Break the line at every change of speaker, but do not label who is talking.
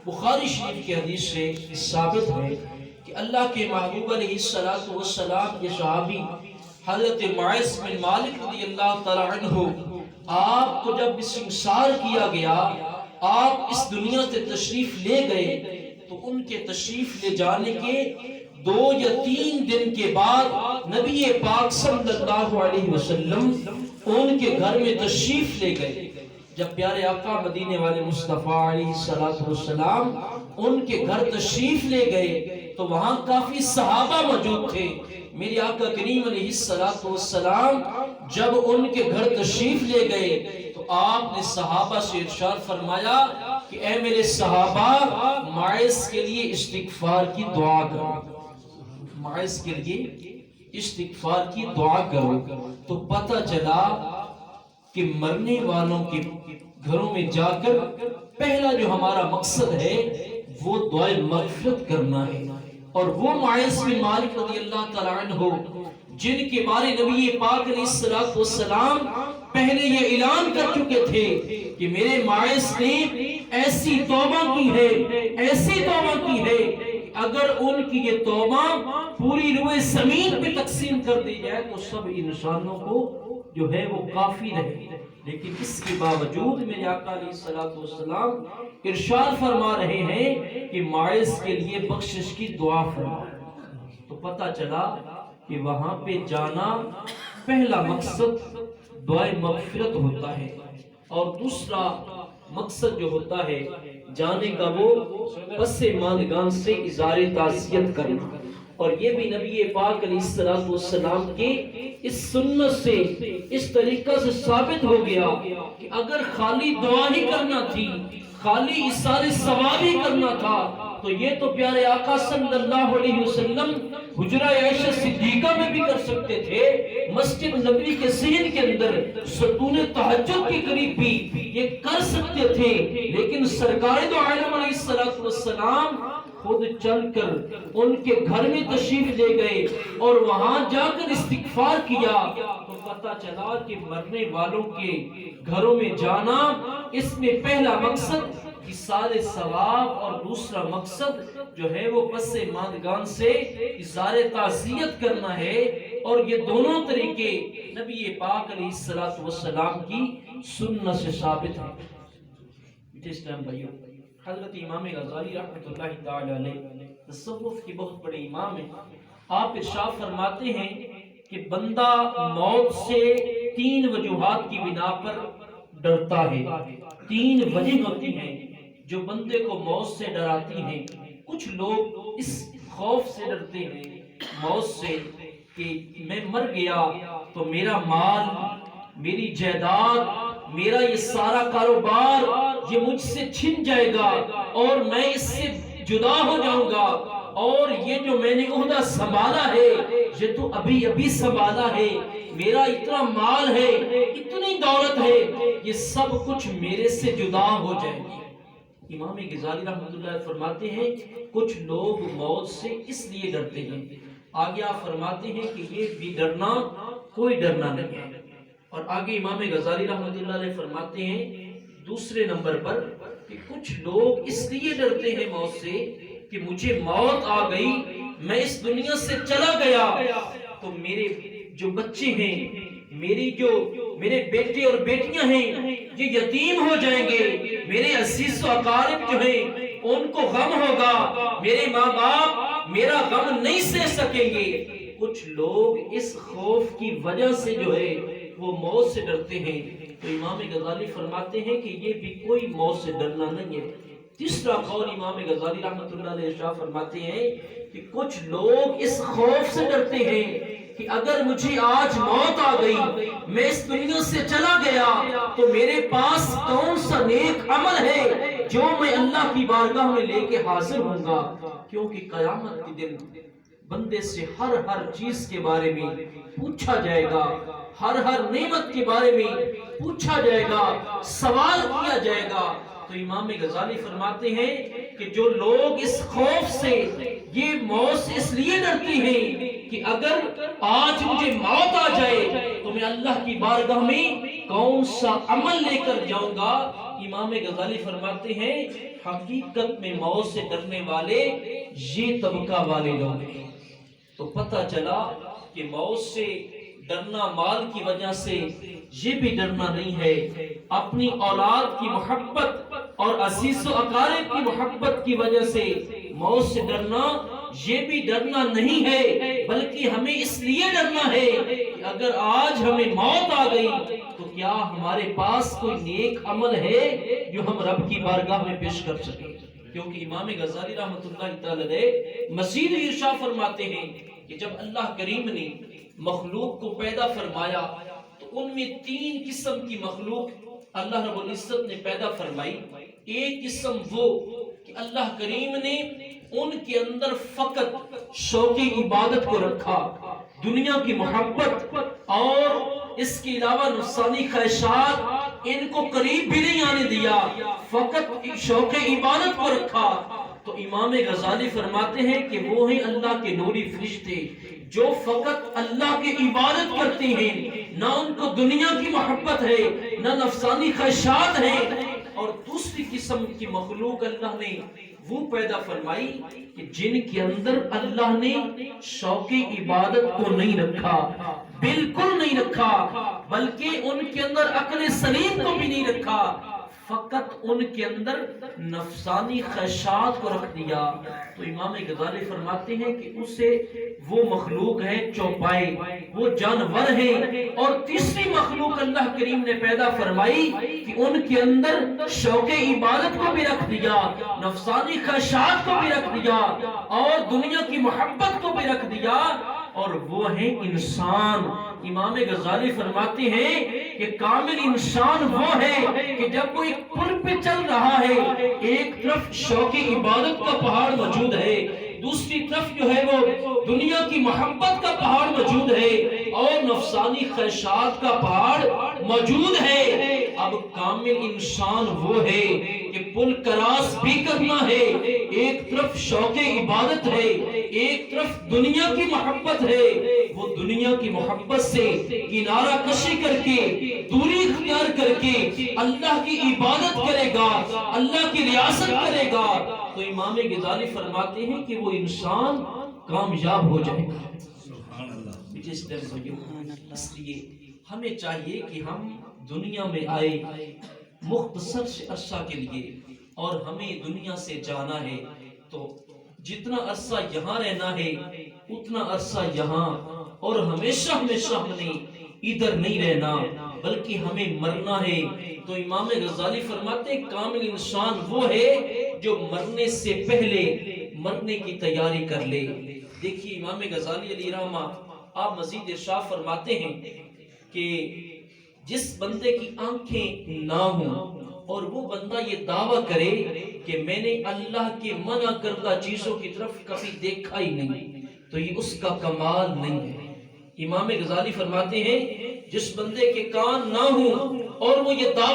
بخاری شریف کی حدیث سے ثابت ہے کہ اللہ کے محبوب علیہ السلام کے صحابی حضرت معاذ بن مالک رضی اللہ تعالی عنہ، آپ کو جب استنصار کیا گیا، آپ اس دنیا سے تشریف لے گئے، تو ان کے تشریف لے جانے کے 2 یا 3 دن کے بعد نبی پاک صلی اللہ علیہ وسلم ان کے گھر میں تشریف لے گئے۔ جب پیارے آقا مدینے والے مصطفیٰ علیہ السلام ان کے گھر تشریف لے گئے تو وہاں کافی صحابہ موجود تھے۔ میرے آقا کریم علیہ السلام جب ان کے گھر تشریف لے گئے تو آپ نے صحابہ سے ارشاد فرمایا کہ اے میرے صحابہ، معاذ کے لیے استغفار کی دعا کرو، معاذ کے لیے استغفار کی دعا کرو۔ تو پتہ چلا کہ مرنے والوں کے گھروں میں جا کر پہلا جو ہمارا مقصد ہے وہ دعائے مغفرت کرنا ہے۔ اور وہ معاذ بن مالک رضی اللہ تعالی عنہ جن کے بارے نبی پاک علیہ السلام پہلے یہ اعلان کر چکے تھے کہ میرے معاذ نے ایسی توبہ کی ہے، ایسی توبہ کی ہے، اگر ان کی یہ توبہ پوری روئے زمین پہ تقسیم کر دی جائے تو سب انسانوں کو جو ہے وہ کافی رہے۔ لیکن اس کے باوجود میرے آقا علیہ السلام ارشاد فرما رہے ہیں کہ معاذ کے لیے بخشش کی دعا فرما۔ تو پتہ چلا کہ وہاں پہ جانا پہلا مقصد دعائے مغفرت ہوتا ہے، اور دوسرا مقصد جو ہوتا ہے جانے کا وہ پس ماندگان سے اظہار تعزیت کرنا۔ اور یہ بھی نبی پاک علیہ السلام کے اس سنت سے اس طریقہ سے ثابت ہو گیا کہ اگر خالی دعا ہی کرنا تھی، خالی اظہار ثواب ہی کرنا تھا، تو یہ تو پیارے آقا صلی اللہ علیہ وسلم حجرہ عائشہ صدیقہ میں بھی کر سکتے تھے، مسجد نبوی کے صحن کے اندر ستون تہجد کے قریب بھی یہ کر سکتے تھے۔ لیکن سرکار دو عالم علیہ السلام خود چل کر ان کے گھر میں تشریف لے گئے اور وہاں جا کر استغفار کیا۔ تو پتہ چلا کہ مرنے والوں کے گھروں میں جانا، اس میں پہلا مقصد اِصال ثواب اور دوسرا مقصد جو ہے وہ پس ماندگان سے اظہار تعزیت کرنا ہے۔ اور یہ دونوں طریقے نبی پاک علیہ السلام کی سنت سے ثابت ہیں۔ اسلام بھائیو، حضرت امام غزالی رحمۃ اللہ تعالی علیہ تصوف کے بہت بڑے امام ہیں۔ آپ ارشاد فرماتے ہیں کہ بندہ موت سے 3 وجوہات کی بنا پر ڈرتا ہے۔ 3 وجہ ہوتی ہیں جو بندے کو موت سے ڈراتی ہیں۔ کچھ لوگ اس خوف سے ڈرتے ہیں موت سے کہ میں مر گیا تو میرا مال، میری جائیداد، میرا یہ سارا کاروبار یہ مجھ سے چھن جائے گا اور میں اس سے جدا ہو جاؤں گا، اور یہ جو میں نے عہدہ سنبھالا ہے یہ تو ابھی ابھی سنبھالا ہے، میرا اتنا مال ہے، اتنی دولت ہے، یہ سب کچھ میرے سے جدا ہو جائے گی۔ امام غزالی رحمۃ اللہ فرماتے ہیں کچھ لوگ موت سے اس لیے ڈرتے ہیں۔ آگے آپ فرماتے ہیں کہ یہ بھی ڈرنا کوئی ڈرنا نہیں ہے۔ اور آگے امام غزالی رحمۃ اللہ علیہ فرماتے ہیں دوسرے نمبر پر کہ کچھ لوگ اس لیے ڈرتے ہیں موت سے کہ مجھے موت آ گئی، میں اس دنیا سے چلا گیا تو میرے جو بچے ہیں، میرے بیٹے اور بیٹیاں ہیں یہ یتیم ہو جائیں گے، میرے عزیز و اقارب جو ہیں ان کو غم ہوگا، میرے ماں باپ میرا غم نہیں سہ سکیں گے۔ کچھ لوگ اس خوف کی وجہ سے جو ہے وہ موت سے ڈرتے ہیں۔ تو امام غزالی فرماتے ہیں کہ یہ بھی کوئی موت سے ڈرنا نہیں ہے۔ تیسرا قول امام غزالی رحمۃ اللہ علیہ ارشاد فرماتے ہیں کہ کچھ لوگ اس خوف سے ڈرتے ہیں کہ اگر مجھے آج موت آ گئی، میں اس دنیا سے چلا گیا تو میرے پاس کون سا نیک عمل ہے جو میں اللہ کی بارگاہ میں لے کے حاضر ہوں گا، کیونکہ قیامت کے دن بندے سے ہر چیز کے بارے میں پوچھا جائے گا، ہر نعمت کے بارے میں پوچھا جائے گا، سوال کیا جائے گا۔ تو امام غزالی فرماتے ہیں کہ جو لوگ اس خوف سے یہ موت سے اس لیے ڈرتی ہیں کہ اگر آج مجھے موت آ جائے تو میں اللہ کی بارگاہ میں کون سا عمل لے کر جاؤں گا۔ امام غزالی فرماتے ہیں حقیقت میں موت سے ڈرنے والے یہ طبقہ والے لوگ ہیں۔ تو پتہ چلا کہ موت سے ڈرنا مال کی وجہ سے یہ بھی ڈرنا نہیں ہے، اپنی اولاد کی محبت اور عزیز و اقارب کی محبت کی وجہ سے موت سے ڈرنا یہ بھی ڈرنا نہیں ہے، بلکہ ہمیں اس لیے ڈرنا ہے کہ اگر آج ہمیں موت آ گئی تو کیا ہمارے پاس کوئی نیک عمل ہے جو ہم رب کی بارگاہ میں پیش کر سکیں۔ کیونکہ امام غزالی رحمۃ اللہ تعالی علیہ مزید ارشاد فرماتے ہیں کہ جب اللہ کریم نے مخلوق کو پیدا فرمایا تو ان میں 3 قسم کی مخلوق اللہ رب العزت نے پیدا فرمائی۔ ایک قسم وہ کہ اللہ کریم نے ان کے اندر فقط شوق عبادت کو رکھا، دنیا کی محبت اور اس کے علاوہ نفسانی خواہشات ان کو قریب بھی نہیں آنے دیا، فقط شوق عبادت کو رکھا۔ تو امام غزالی فرماتے ہیں کہ وہ ہیں اللہ کے نوری فرشتے جو فقط اللہ کی عبادت کرتے ہیں، نہ ان کو دنیا کی محبت ہے نہ نفسانی خواہشات ہیں۔ اور دوسری قسم کی مخلوق اللہ نے وہ پیدا فرمائی کہ جن کے اندر اللہ نے شوق عبادت کو نہیں رکھا، بالکل نہیں رکھا، بلکہ ان کے اندر عقل سلیم کو بھی نہیں رکھا، فقط ان کے اندر نفسانی خواہشات کو رکھ دیا۔ تو امام غزالی فرماتے ہیں کہ اسے وہ مخلوق ہے چوپائے، وہ جانور ہیں۔ اور تیسری مخلوق اللہ کریم نے پیدا فرمائی کہ ان کے اندر شوق عبادت کو بھی رکھ دیا، نفسانی خواہشات کو بھی رکھ دیا اور دنیا کی محبت کو بھی رکھ دیا، اور وہ ہیں انسان۔ امام غزالی فرماتے ہیں کہ کامل انسان وہ ہے کہ جب وہ ایک پل پہ چل رہا ہے، ایک طرف شوق عبادت کا پہاڑ موجود ہے، دوسری طرف جو ہے وہ دنیا کی محبت کا پہاڑ موجود ہے اور نفسانی خواہشات کا پہاڑ موجود ہے۔ اب کامل انسان وہ ہے کہ پل کراس بھی کرنا ہے، ایک طرف شوق عبادت ہے، ایک طرف دنیا کی محبت ہے، وہ دنیا کی محبت سے کنارہ کشی کر کے دوری اختیار کر کے اللہ کی عبادت کرے گا، اللہ کی ریاست کرے گا، تو امام غزالی فرماتے ہیں کہ وہ انسان کامیاب ہو جائے گا۔ اس لیے ہمیں چاہیے کہ ہم دنیا میں آئے مختصر سے عرصہ کے لیے، اور ہمیں دنیا سے جانا ہے تو جتنا عرصہ یہاں رہنا ہے اتنا عرصہ یہاں، اور ہمیشہ ہمیشہ ہم نے ادھر نہیں رہنا بلکہ ہمیں مرنا ہے۔ تو امام غزالی فرماتے ہیں کامل انسان وہ ہے جو مرنے سے پہلے مرنے کی تیاری کر لے۔ دیکھیے امام غزالی علیہ رحمہ آپ مزید ارشاد فرماتے ہیں کہ جس بندے کی آنکھیں نہ ہوں اور وہ بندہ یہ دعویٰ کرے کہ میں نے اللہ کے منع کردہ چیزوں کی طرف کبھی دیکھا ہی نہیں، تو یہ اس کا کمال نہیں ہے۔ امام غزالی فرماتے ہیں جس بندے کے کان نہ ہوں اور وہ یہ دعویٰ